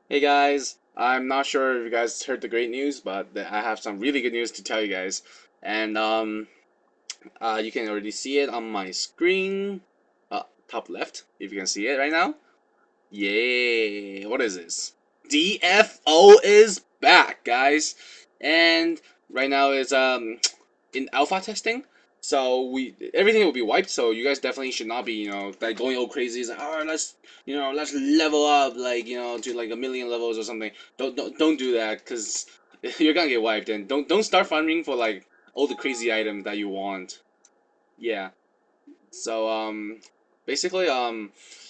Hey guys, I'm not sure if you guys heard the great news, but I have some really good news to tell you guys. And you can already see it on my screen, top left, if you can see it right now. Yay! What is this? DFO is back, guys, and right now it's in alpha testing. So everything will be wiped. So you guys definitely should not be like going all crazy. It's like, oh, let's level up like to like a million levels or something. Don't do that because you're gonna get wiped. And don't start farming for like all the crazy items that you want. Yeah. So basically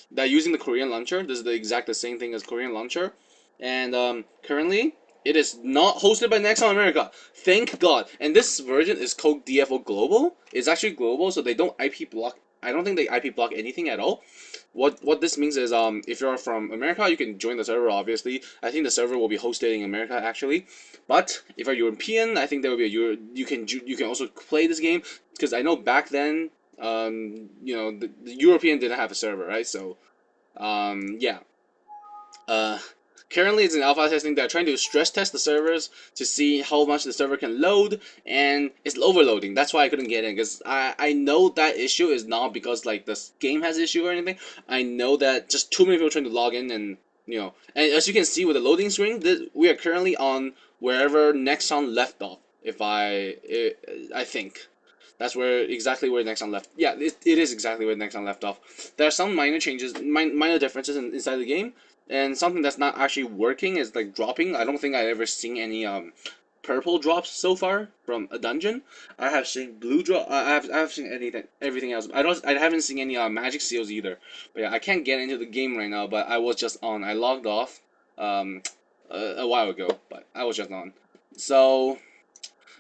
they're using the Korean launcher. This is the same thing as Korean launcher, and currently it is not hosted by Nexon America. Thank God. And this version is called DFO Global. It's actually global, so they don't IP block. I don't think they IP block anything at all. What this means is if you're from America, you can join the server. Obviously, I think the server will be hosted in America actually. But if you're European, I think there will be a Euro. You can also play this game because I know back then the European didn't have a server, right? So yeah. Uh, Currently it's in alpha testing. They're trying to stress test the servers to see how much the server can load, and it's overloading. That's why I couldn't get in, because I know that issue is not because like this game has issue or anything. I know that just too many people trying to log in, and and as you can see with the loading screen, we are currently on wherever Nexon left off. I think. That's where Nexon left. Yeah, it is exactly where Nexon left off. There are some minor changes, minor differences inside the game, and something that's not actually working is like dropping. I don't think I've ever seen any purple drops so far from a dungeon. I have seen blue drop. I have seen everything else. I haven't seen any magic seals either. But yeah, I can't get into the game right now. But I was just on. I logged off um a while ago, but I was just on. So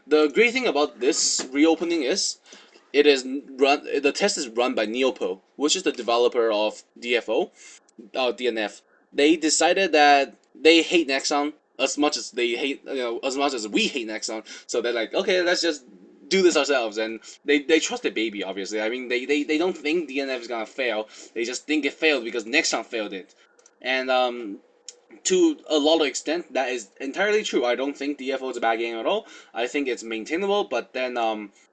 the great thing about this reopening is the test is run by Neopo, which is the developer of DFO, DNF. They decided that they hate Nexon as much as they hate as much as we hate Nexon. So they're like, okay, let's just do this ourselves, and they trust the baby. Obviously, I mean they don't think DNF is gonna fail. They just think it failed because Nexon failed it, and to a lot of extent, that is entirely true. I don't think DFO is a bad game at all. I think it's maintainable, but then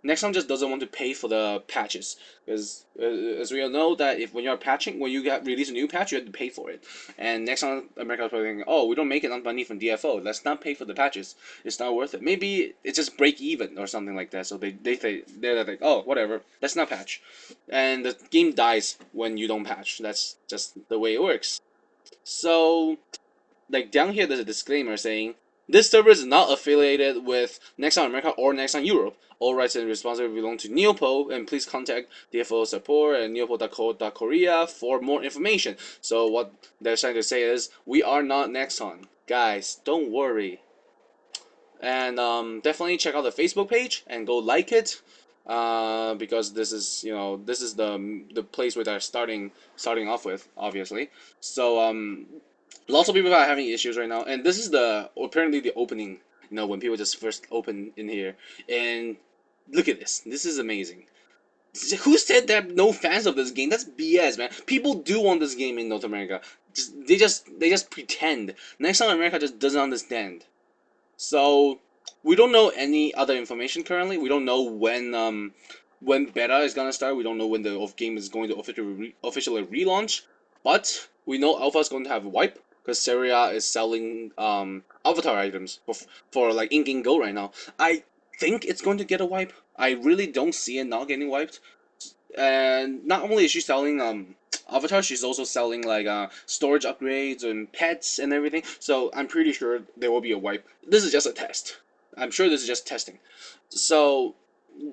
Nexon just doesn't want to pay for the patches because as we all know that if when you're patching, when you get release a new patch, you have to pay for it. And Nexon America is probably thinking, oh, we don't make enough money from DFO. Let's not pay for the patches. It's not worth it. Maybe it's just break even or something like that. So they're like, oh, whatever. Let's not patch, and the game dies when you don't patch. That's just the way it works. So like down here there's a disclaimer saying this server is not affiliated with Nexon America or Nexon Europe. All rights and responsibility belong to Neopo, and please contact DFO support at neopo.co.korea for more information. So what they're trying to say is we are not Nexon. Guys, don't worry. And definitely check out the Facebook page and go like it. Because this is this is the place where they're starting off with, obviously. So lots of people are having issues right now, and this is the apparently the opening. When people just first open in here, and look at this. This is amazing. Who said that no fans of this game? That's BS, man. People do want this game in North America. They just pretend. Next time America just doesn't understand. So we don't know any other information currently. We don't know when beta is gonna start. We don't know when the game is going to officially relaunch. But we know alpha is going to have a wipe because Seria is selling avatar items for like in-game gold right now. I think it's going to get a wipe. I really don't see it not getting wiped. And not only is she selling avatar, she's also selling like storage upgrades and pets and everything. So I'm pretty sure there will be a wipe. This is just a test. I'm sure this is just testing. So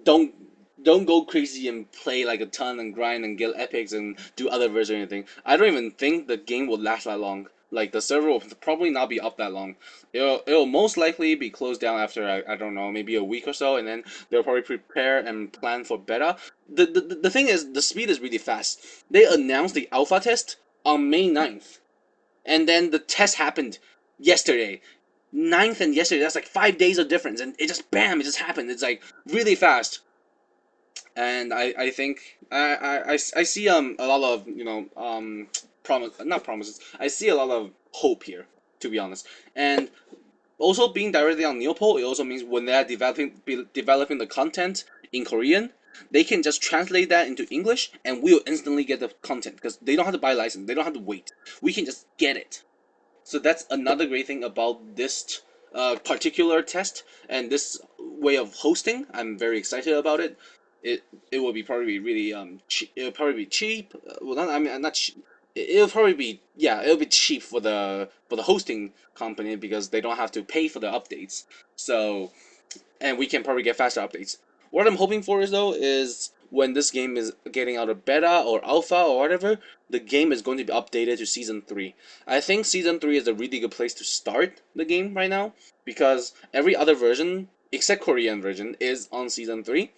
don't don't go crazy and play like a ton and grind and get epics and do other versions or anything. I don't even think the game will last that long. Like the server will probably not be up that long. It'll most likely be closed down after I don't know, maybe a week or so, and then they'll probably prepare and plan for beta. The thing is, the speed is really fast. They announced the alpha test on May 9th, and then the test happened yesterday. 9th and yesterday, that's like 5 days of difference, and it just bam, it just happened. It's like really fast. And I think I see a lot of promise, not promises. I see a lot of hope here. to be honest. And also being directly on Neopol, it also means when they are developing the content in Korean, they can just translate that into English, and we'll instantly get the content because they don't have to buy a license, they don't have to wait. We can just get it. So that's another great thing about this particular test and this way of hosting. I'm very excited about it. It it will be probably really it'll probably be cheap. Well, not I mean not it'll probably be, yeah, it'll be cheap for the hosting company because they don't have to pay for the updates. So, and we can probably get faster updates. What I'm hoping for is though is when this game is getting out of beta or alpha or whatever, the game is going to be updated to season 3. I think season 3 is a really good place to start the game right now because every other version except Korean version is on season 3,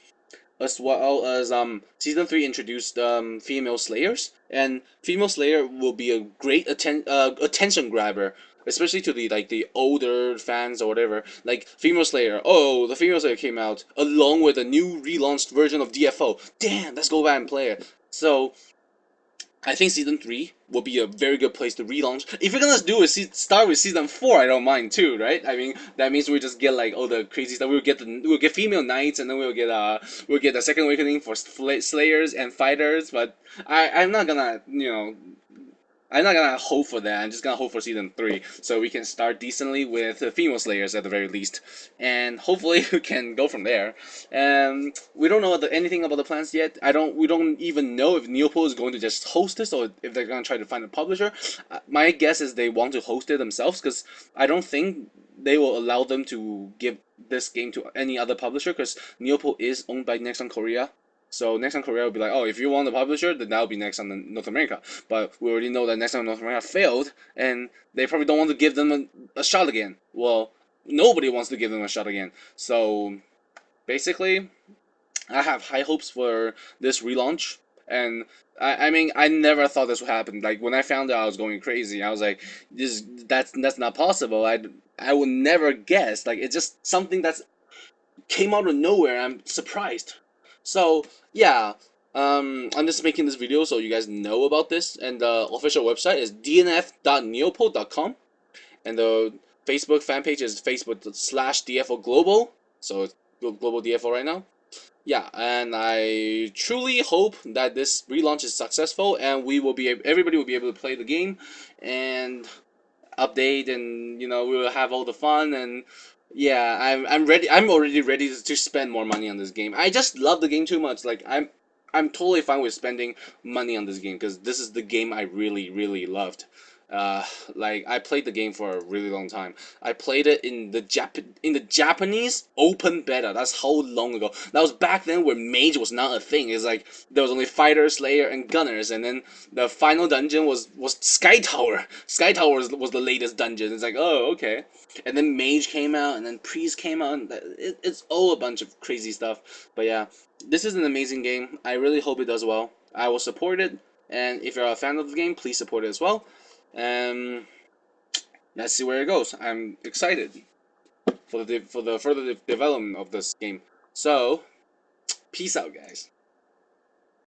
as well as season 3 introduced female slayers, and female slayer will be a great attention grabber, especially to the like the older fans or whatever. Like female slayer, oh, the female slayer came out along with a new relaunched version of DFO. Damn, let's go back and play it. So I think season 3 will be a very good place to relaunch. If you're gonna do start with season 4, I don't mind too, right? I mean, that means we just get like all the crazy stuff. We'll get female knights, and then we'll get the second awakening for slayers and fighters. But I'm not gonna, I'm not gonna hope for that. I'm just gonna hope for season 3, so we can start decently with female slayers at the very least, and hopefully we can go from there. We don't know anything about the plans yet. We don't even know if Neopol is going to just host this or if they're gonna try to find a publisher. My guess is they want to host it themselves because I don't think they will allow them to give this game to any other publisher because Neopol is owned by Nexon Korea. So Nexon Korea will be like, oh, if you want the publisher, then that'll be Nexon North America. But we already know that Nexon North America failed, and they probably don't want to give them a shot again. Well, nobody wants to give them a shot again. So basically, I have high hopes for this relaunch. And I mean, I never thought this would happen. Like when I found out, I was going crazy. I was like, that's not possible. I would never guess. Like it's just something that's came out of nowhere. I'm surprised. So yeah, I'm just making this video so you guys know about this. And the official website is dnf.neopol.com, and the Facebook fan page is facebook.com/DFO Global. So it's Global DFO right now. Yeah, and I truly hope that this relaunch is successful and everybody will be able to play the game and update, and we will have all the fun. And yeah, I'm ready. I'm already ready to spend more money on this game. I just love the game too much. Like I'm totally fine with spending money on this game because this is the game I really loved. uh like I played the game for a really long time. I played it in the Japanese open beta. That's how long ago. That was back then where mage was not a thing. It's like there was only fighter, slayer, and gunners, and then the final dungeon was Sky Tower. Sky Tower was the latest dungeon. It's like, oh, okay. And then mage came out, and then priest came out, and it's all a bunch of crazy stuff. But yeah, this is an amazing game. I really hope it does well. I will support it, and if you're a fan of the game, please support it as well. Let's see where it goes. I'm excited for the further development of this game. So, peace out, guys.